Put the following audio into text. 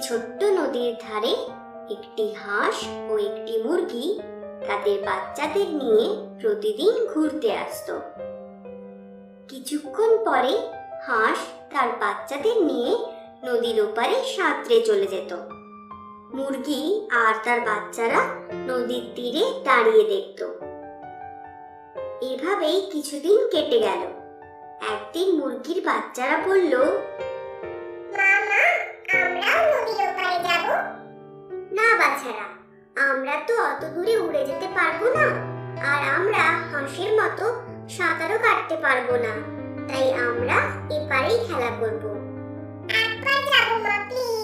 ছোট্ট নদীর ধারে একটি হাঁস ও একটি মুরগি তাদের বাচ্চাদের নিয়ে প্রতিদিন ঘুরতে আসতো। কিছুক্ষণ পরে হাঁস তার বাচ্চাদের নিয়ে নদীর ওপারে সাঁতরে চলে যেত। মুরগি আর তার বাচ্চারা নদীর তীরে দাঁড়িয়ে দেখত। এভাবেই কিছুদিন কেটে গেল। একদিন মুরগির বাচ্চারা বলল, মামা, আমরাও নদীর ওপারে যাব? না বাছারা, আমরা তো অত দূরে উড়ে যেতে পারবো না, আর আমরা হাঁসের মতো সাঁতারও কাটতে পারবো না, তাই আমরা এপারেই খেলা করব। একবার যাব মা, প্লিজ।